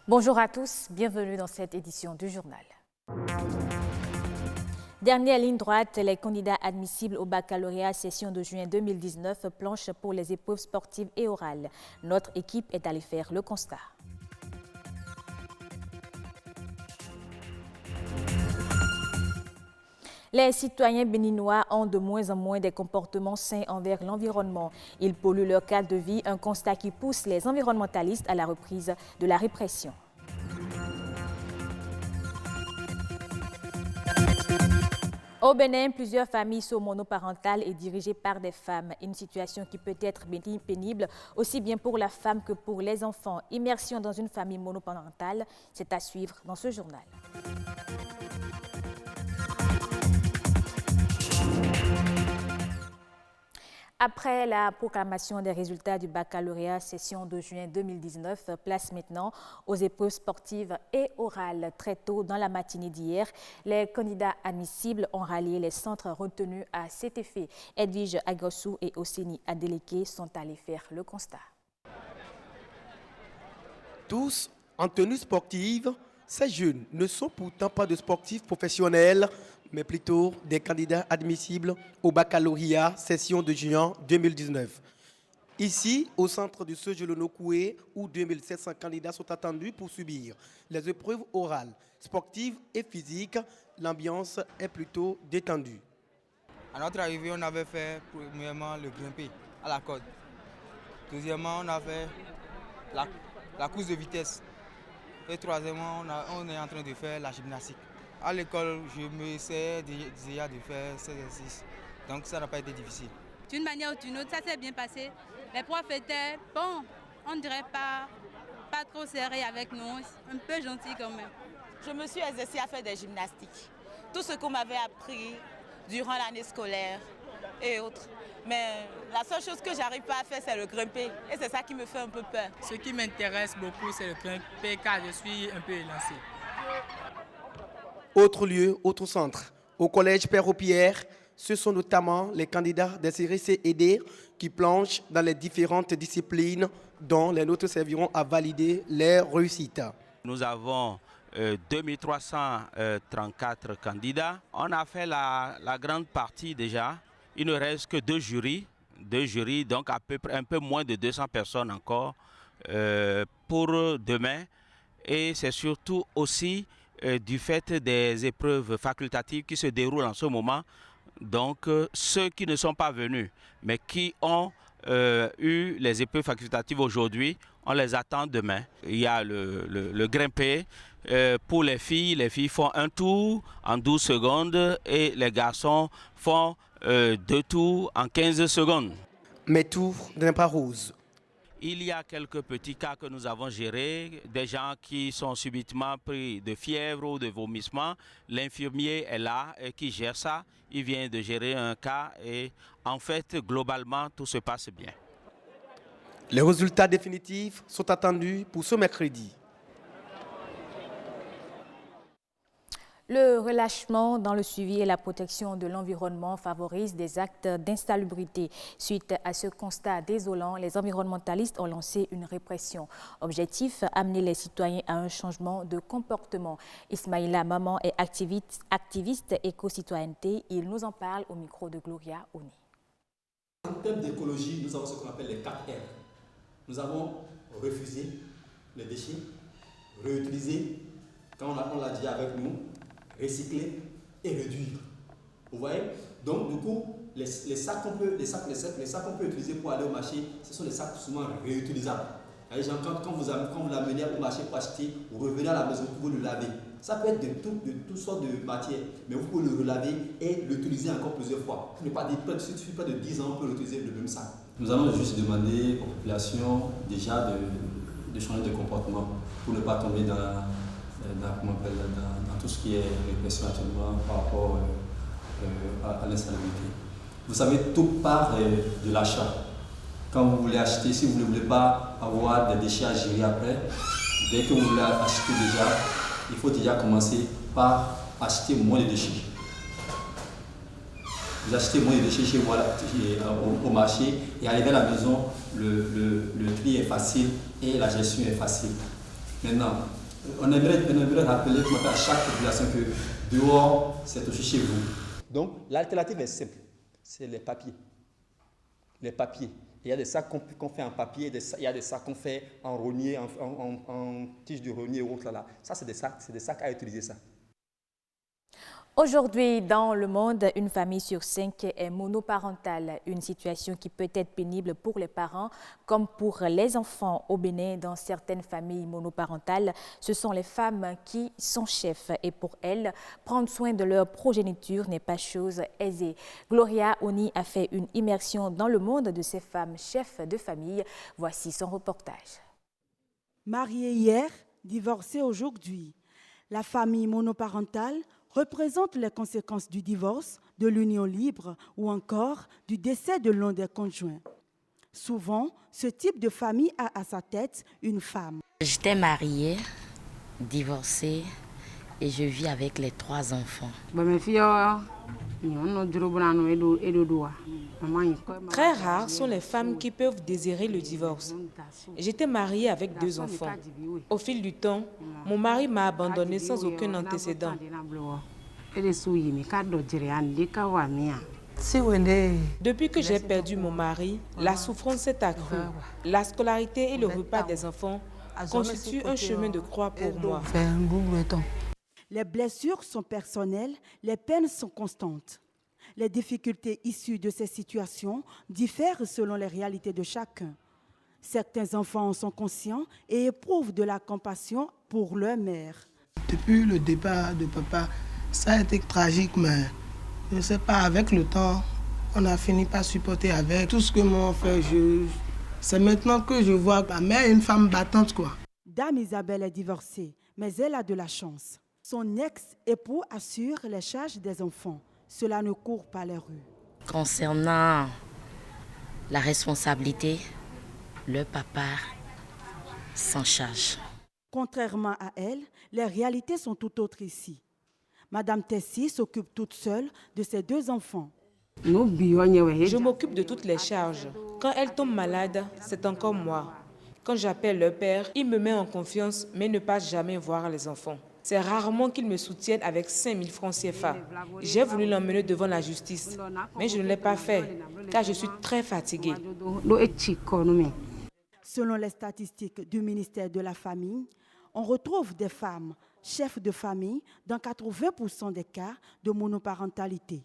Bonjour à tous, bienvenue dans cette édition du journal. Dernière ligne droite, les candidats admissibles au baccalauréat session de juin 2019 planchent pour les épreuves sportives et orales. Notre équipe est allée faire le constat. Les citoyens béninois ont de moins en moins des comportements sains envers l'environnement. Ils polluent leur cadre de vie, un constat qui pousse les environnementalistes à la reprise de la répression. Au Bénin, plusieurs familles sont monoparentales et dirigées par des femmes. Une situation qui peut être pénible aussi bien pour la femme que pour les enfants. Immersion dans une famille monoparentale, c'est à suivre dans ce journal. Après la proclamation des résultats du baccalauréat session de juin 2019, place maintenant aux épreuves sportives et orales. Très tôt dans la matinée d'hier, les candidats admissibles ont rallié les centres retenus à cet effet. Edwige Agrossou et Osseni Adeleke sont allés faire le constat. Tous en tenue sportive, ces jeunes ne sont pourtant pas de sportifs professionnels, mais plutôt des candidats admissibles au baccalauréat session de juin 2019. Ici, au centre du Sejolonokoué, où 2700 candidats sont attendus pour subir les épreuves orales, sportives et physiques, l'ambiance est plutôt détendue. À notre arrivée, on avait fait premièrement le grimper à la corde. Deuxièmement, on a fait la course de vitesse. Et troisièmement, on est en train de faire la gymnastique. À l'école, je me sais déjà de faire ces exercices, donc ça n'a pas été difficile. D'une manière ou d'une autre, ça s'est bien passé. Les profs étaient, bon, on ne dirait pas trop serrés avec nous, un peu gentils quand même. Je me suis exercée à faire des gymnastiques. Tout ce qu'on m'avait appris durant l'année scolaire et autres. Mais la seule chose que j'arrive pas à faire, c'est le grimper. Et c'est ça qui me fait un peu peur. Ce qui m'intéresse beaucoup, c'est le grimper car je suis un peu élancé. Autre lieu, autre centre. Au collège Père-au-Pierre, ce sont notamment les candidats des CRCED qui planchent dans les différentes disciplines dont les nôtres serviront à valider leurs réussites. Nous avons 2334 candidats. On a fait la grande partie déjà. Il ne reste que deux jurys, donc à peu près un peu moins de 200 personnes encore pour demain. Et c'est surtout aussi du fait des épreuves facultatives qui se déroulent en ce moment. Donc ceux qui ne sont pas venus, mais qui ont eu les épreuves facultatives aujourd'hui, on les attend demain. Il y a le grimper. Pour les filles font un tour en 12 secondes et les garçons font 2 tours en 15 secondes. Mais tout n'est pas rose. Il y a quelques petits cas que nous avons gérés, des gens qui sont subitement pris de fièvre ou de vomissement. L'infirmier est là et qui gère ça. Il vient de gérer un cas et en fait, globalement, tout se passe bien. Les résultats définitifs sont attendus pour ce mercredi. Le relâchement dans le suivi et la protection de l'environnement favorise des actes d'insalubrité. Suite à ce constat désolant, les environnementalistes ont lancé une répression. Objectif, amener les citoyens à un changement de comportement. Ismaïla Maman est activiste éco-citoyenneté. Il nous en parle au micro de Gloria Oni. En termes d'écologie, nous avons ce qu'on appelle les 4 R. Nous avons refusé les déchets, réutiliser, quand on l'a dit avec nous, recycler et réduire. Vous voyez? Donc, du coup, les sacs qu'on peut utiliser pour aller au marché, ce sont des sacs souvent réutilisables. Quand vous l'amenez au marché pour acheter, vous revenez à la maison pour le laver. Ça peut être de toutes sortes de matières, mais vous pouvez le relaver et l'utiliser encore plusieurs fois. Il ne suffit pas de 10 ans pour l'utiliser le même sac. Nous allons juste demander aux populations déjà de changer de comportement pour ne pas tomber dans tout ce qui est répression actuellement par rapport à l'insalubrité. Vous savez, tout part de l'achat. Quand vous voulez acheter, si vous ne voulez pas avoir des déchets à gérer après, dès que vous voulez acheter déjà, il faut déjà commencer par acheter moins de déchets. Vous achetez moins de déchets chez vous au marché et arriver à la maison, le tri est facile et la gestion est facile. Maintenant, on aimerait rappeler à chaque population que dehors, c'est aussi chez vous. Donc, l'alternative est simple, c'est les papiers. Les papiers. Il y a des sacs qu'on fait en papier, il y a des sacs qu'on fait en rognier, en tige de rognier ou autre là. Ça, c'est des sacs à utiliser ça. Aujourd'hui, dans le monde, une famille sur 5 est monoparentale, une situation qui peut être pénible pour les parents comme pour les enfants. Au Bénin, dans certaines familles monoparentales, ce sont les femmes qui sont chefs et pour elles, prendre soin de leur progéniture n'est pas chose aisée. Gloria Oni a fait une immersion dans le monde de ces femmes chefs de famille. Voici son reportage. Mariée hier, divorcée aujourd'hui, la famille monoparentale représente les conséquences du divorce, de l'union libre ou encore du décès de l'un des conjoints. Souvent, ce type de famille a à sa tête une femme. J'étais mariée, divorcée et je vis avec les 3 enfants. Très rares sont les femmes qui peuvent désirer le divorce. J'étais mariée avec 2 enfants. Au fil du temps, mon mari m'a abandonnée sans aucun antécédent. Depuis que j'ai perdu mon mari, la souffrance s'est accrue. La scolarité et le repas des enfants constituent un chemin de croix pour moi. Les blessures sont personnelles, les peines sont constantes. Les difficultés issues de ces situations diffèrent selon les réalités de chacun. Certains enfants en sont conscients et éprouvent de la compassion pour leur mère. Depuis le départ de papa, ça a été tragique, mais je ne sais pas, avec le temps, on a fini par supporter avec. Tout ce que m'ont fait, c'est maintenant que je vois que ma mère est une femme battante, quoi. Dame Isabelle est divorcée, mais elle a de la chance. Son ex-époux assure les charges des enfants. Cela ne court pas les rues. Concernant la responsabilité, le papa s'en charge. Contrairement à elle, les réalités sont tout autres ici. Madame Tessie s'occupe toute seule de ses 2 enfants. Je m'occupe de toutes les charges. Quand elle tombe malade, c'est encore moi. Quand j'appelle leur père, il me met en confiance, mais ne passe jamais voir les enfants. C'est rarement qu'ils me soutiennent avec 5 000 francs CFA. J'ai voulu l'emmener devant la justice, mais je ne l'ai pas fait, car je suis très fatiguée. Selon les statistiques du ministère de la Famille, on retrouve des femmes chefs de famille dans 80% des cas de monoparentalité.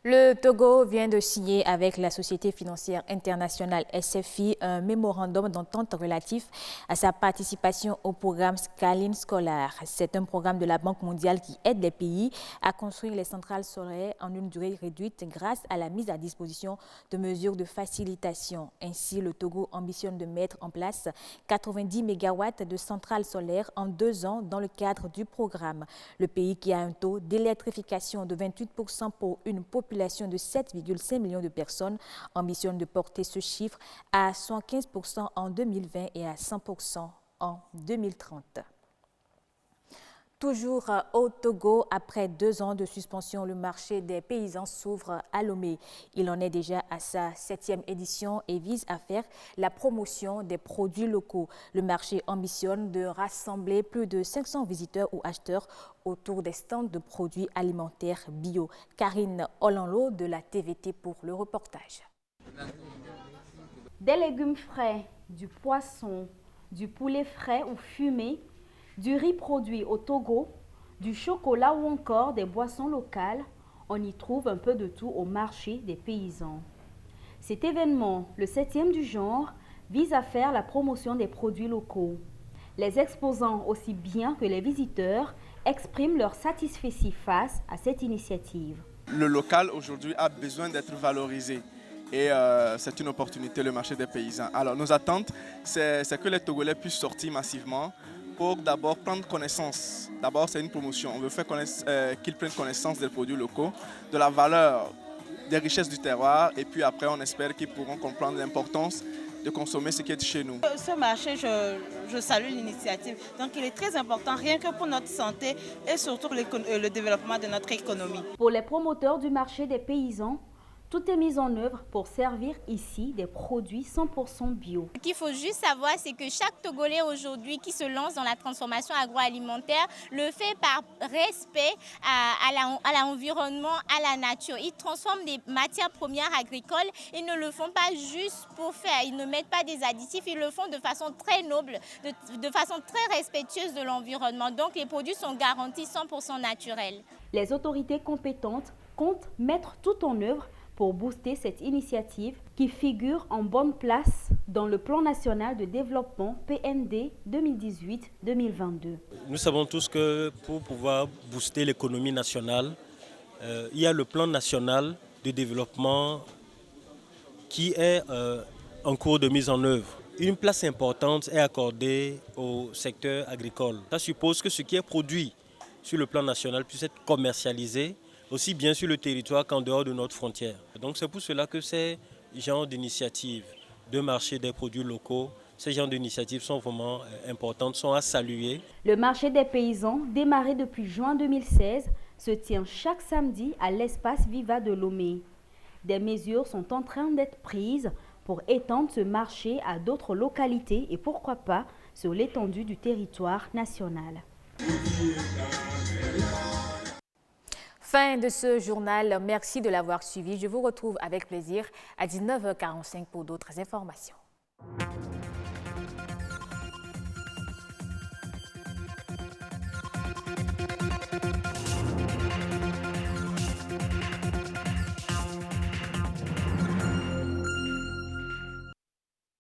Le Togo vient de signer avec la Société financière internationale SFI un mémorandum d'entente relatif à sa participation au programme Scaling Scholar. C'est un programme de la Banque mondiale qui aide les pays à construire les centrales solaires en une durée réduite grâce à la mise à disposition de mesures de facilitation. Ainsi, le Togo ambitionne de mettre en place 90 MW de centrales solaires en 2 ans dans le cadre du programme. Le pays qui a un taux d'électrification de 28% pour une population de 7,5 millions de personnes ambitionne de porter ce chiffre à 115% en 2020 et à 100% en 2030. Toujours au Togo, après 2 ans de suspension, le marché des paysans s'ouvre à Lomé. Il en est déjà à sa 7e édition et vise à faire la promotion des produits locaux. Le marché ambitionne de rassembler plus de 500 visiteurs ou acheteurs autour des stands de produits alimentaires bio. Karine Olanlo de la TVT pour le reportage. Des légumes frais, du poisson, du poulet frais ou fumé, du riz produit au Togo, du chocolat ou encore des boissons locales, on y trouve un peu de tout au marché des paysans. Cet événement, le 7e du genre, vise à faire la promotion des produits locaux. Les exposants, aussi bien que les visiteurs, expriment leur satisfaction face à cette initiative. Le local aujourd'hui a besoin d'être valorisé. Et c'est une opportunité, le marché des paysans. Alors nos attentes, c'est que les Togolais puissent sortir massivement pour d'abord prendre connaissance. D'abord, c'est une promotion. On veut faire qu'ils prennent connaissance des produits locaux, de la valeur, des richesses du terroir. Et puis après, on espère qu'ils pourront comprendre l'importance de consommer ce qui est chez nous. Ce marché, je salue l'initiative. Donc il est très important, rien que pour notre santé et surtout le développement de notre économie. Pour les promoteurs du marché des paysans, Tout est mis en œuvre pour servir ici des produits 100% bio. Ce qu'il faut juste savoir, c'est que chaque Togolais aujourd'hui qui se lance dans la transformation agroalimentaire le fait par respect à l'environnement, à la nature. Ils transforment des matières premières agricoles. Ils ne le font pas juste pour faire. Ils ne mettent pas des additifs. Ils le font de façon très noble, de façon très respectueuse de l'environnement. Donc les produits sont garantis 100% naturels. Les autorités compétentes comptent mettre tout en œuvre pour booster cette initiative qui figure en bonne place dans le plan national de développement PND 2018-2022. Nous savons tous que pour pouvoir booster l'économie nationale, il y a le plan national de développement qui est en cours de mise en œuvre. Une place importante est accordée au secteur agricole. Ça suppose que ce qui est produit sur le plan national puisse être commercialisé aussi bien sur le territoire qu'en dehors de notre frontière. Donc c'est pour cela que ces genres d'initiatives de marché des produits locaux, ces genres d'initiatives sont vraiment importantes, sont à saluer. Le marché des paysans, démarré depuis juin 2016, se tient chaque samedi à l'espace Viva de Lomé. Des mesures sont en train d'être prises pour étendre ce marché à d'autres localités et pourquoi pas sur l'étendue du territoire national. Fin de ce journal. Merci de l'avoir suivi. Je vous retrouve avec plaisir à 19h45 pour d'autres informations.